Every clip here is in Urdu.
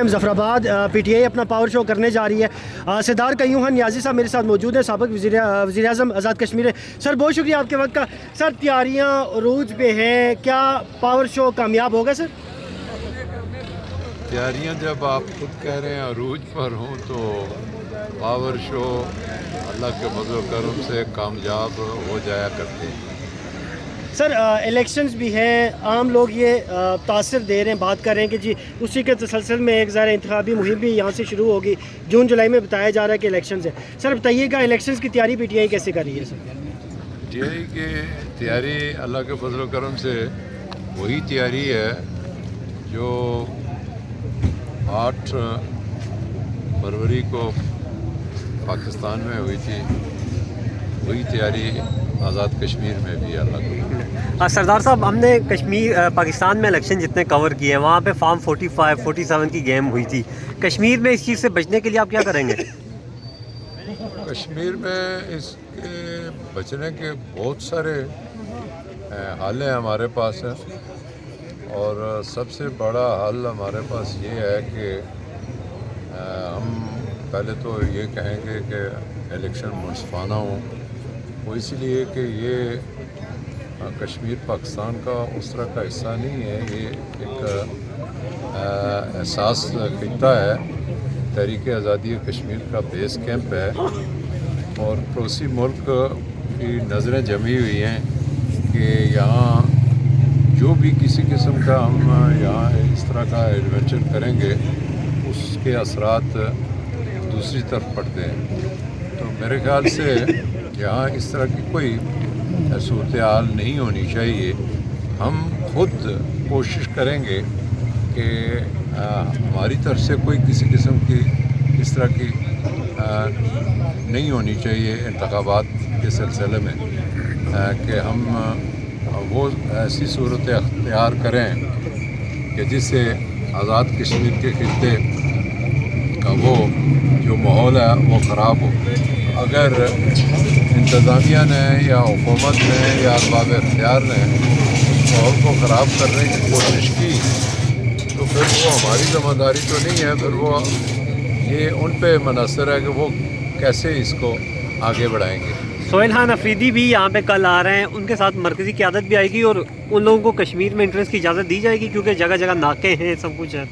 مظفرآباد پی ٹی آئی اپنا پاور شو کرنے جا رہی ہے. سردار قیوم خان نیازی صاحب میرے ساتھ موجود ہیں, سابق وزیر اعظم آزاد کشمیر ہے. سر بہت شکریہ آپ کے وقت کا. سر تیاریاں عروج پہ ہیں, کیا پاور شو کامیاب ہوگا سر؟ تیاریاں جب آپ خود کہہ رہے ہیں عروج پر ہوں تو پاور شو اللہ کے فضل و کرم سے کامیاب ہو جایا کرتے ہیں. سر الیکشنز بھی ہیں, عام لوگ یہ تاثر دے رہے ہیں, بات کر رہے ہیں کہ جی اسی کے تسلسل میں ایک ذرا انتخابی مہم بھی یہاں سے شروع ہوگی. جون جولائی میں بتایا جا رہا ہے کہ الیکشنز ہیں. سر بتائیے گا الیکشنز کی تیاری پی ٹی آئی کیسے کر رہی ہے سر؟ پی ٹی آئی کی تیاری اللہ کے فضل و کرم سے وہی تیاری ہے جو 8 فروری کو پاکستان میں ہوئی تھی, وہی تیاری آزاد کشمیر میں بھی اللہ کو. سردار صاحب, ہم نے پاکستان میں الیکشن جتنے کور کیے ہیں وہاں پہ فارم 45 47 کی گیم ہوئی تھی. کشمیر میں اس چیز سے بچنے کے لیے آپ کیا کریں گے؟ کشمیر میں اس کے بچنے کے بہت سارے حل ہیں ہمارے پاس ہیں, اور سب سے بڑا حل ہمارے پاس یہ ہے کہ ہم پہلے تو یہ کہیں گے کہ الیکشن منصفانہ ہوں. وہ اس لیے کہ یہ کشمیر پاکستان کا اس طرح کا حصہ نہیں ہے, یہ ایک احساس خطہ ہے, تحریک آزادی کشمیر کا بیس کیمپ ہے, اور پڑوسی ملک کی نظریں جمی ہوئی ہیں کہ یہاں جو بھی کسی قسم کا ہم یہاں اس طرح کا ایڈونچر کریں گے اس کے اثرات دوسری طرف پڑتے ہیں. تو میرے خیال سے یہاں اس طرح کی کوئی صورتحال نہیں ہونی چاہیے. ہم خود کوشش کریں گے کہ ہماری طرف سے کوئی کسی قسم کی اس طرح کی نہیں ہونی چاہیے انتخابات کے سلسلے میں, کہ ہم وہ ایسی صورت اختیار کریں کہ جس سے آزاد کشمیر کے خطے کا وہ جو ماحول ہے وہ خراب ہو. اگر انتظامیہ نے یا حکومت نے یا ارباب اختیار نے اس ماحول کو خراب کرنے کی کوشش کی تو پھر وہ ہماری ذمہ داری تو نہیں ہے, پھر وہ یہ ان پہ منحصر ہے کہ وہ کیسے اس کو آگے بڑھائیں گے. سہیل خان افریدی بھی یہاں پہ کل آ رہے ہیں, ان کے ساتھ مرکزی قیادت بھی آئے گی اور ان لوگوں کو کشمیر میں انٹرنس کی اجازت دی جائے گی کیونکہ جگہ جگہ ناکے ہیں, سب کچھ ہے.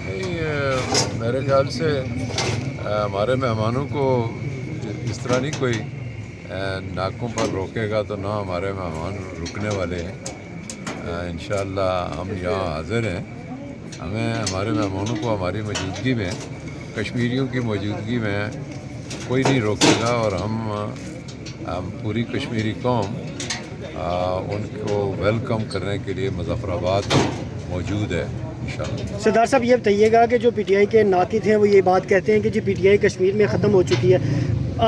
نہیں, میرے خیال سے ہمارے مہمانوں کو اس طرح نہیں کوئی ناکوں پر روکے گا, تو نہ ہمارے مہمان رکنے والے ہیں. انشاءاللہ ہم یہاں حاضر ہیں. ہمیں ہمارے مہمانوں کو ہماری موجودگی میں, کشمیریوں کی موجودگی میں کوئی نہیں روکے گا, اور ہم پوری کشمیری قوم ان کو ویلکم کرنے کے لیے مظفرآباد موجود ہے انشاءاللہ. سردار صاحب یہ بتائیے گا کہ جو پی ٹی آئی کے ناقد ہیں وہ یہ بات کہتے ہیں کہ جی پی ٹی آئی کشمیر میں ختم ہو چکی ہے,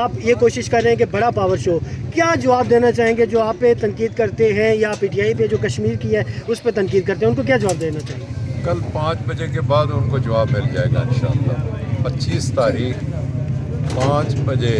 آپ یہ کوشش کر رہے ہیں کہ بڑا پاور شو, کیا جواب دینا چاہیں گے جو آپ پہ تنقید کرتے ہیں یا پی ٹی آئی پہ جو کشمیر کی ہے اس پہ تنقید کرتے ہیں, ان کو کیا جواب دینا چاہیں گے؟ کل 5 بجے کے بعد ان کو جواب مل جائے گا انشاءاللہ. 25 تاریخ 5 بجے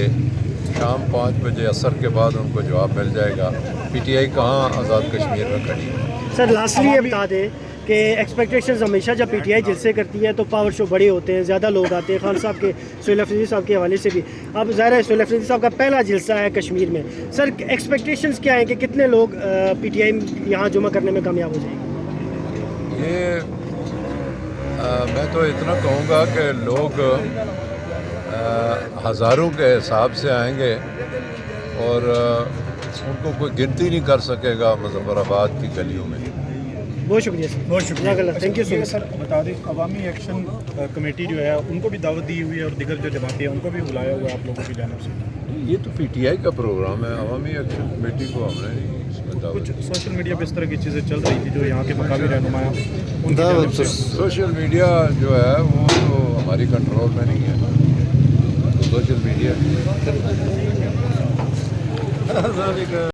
شام 5 بجے عصر کے بعد ان کو جواب مل جائے گا پی ٹی آئی کہاں آزاد کشمیر میں کھڑی ہے. سر لاسٹلی یہ بتا دیں کہ ایکسپیکٹیشنز ہمیشہ جب پی ٹی آئی جلسے کرتی ہے تو پاور شو بڑے ہوتے ہیں, زیادہ لوگ آتے ہیں. خان صاحب کے, سہیل افریدی صاحب کے حوالے سے بھی اب ظاہر ہے سہیل افریدی صاحب کا پہلا جلسہ ہے کشمیر میں. سر ایکسپیکٹیشنز کیا ہیں کہ کتنے لوگ پی ٹی آئی یہاں جمع کرنے میں کامیاب ہو جائیں گے؟ یہ میں تو اتنا کہوں گا کہ لوگ ہزاروں کے حساب سے آئیں گے, اور ان کو کوئی گنتی نہیں کر سکے گا مظفرآباد کی گلیوں میں. بہت شکریہ سر, بہت شکریہ. تھینک یو سو مچ. سر بتا دیں عوامی ایکشن کمیٹی جو ہے ان کو بھی دعوت دی ہوئی ہے, اور دیگر جو جماعتیں ہیں ان کو بھی بلایا ہوا ہے آپ لوگوں کی جانب سے. یہ تو پی ٹی آئی کا پروگرام ہے, عوامی ایکشن کمیٹی کو ہم نے نہیں اس میں دعوت. کچھ سوشل میڈیا پہ اس طرح کی چیزیں چل رہی تھی جو یہاں کے مقامی رہنما ہیں ان کی جانب سے. سوشل میڈیا جو ہے وہ تو ہماری کنٹرول میں نہیں ہے. Social media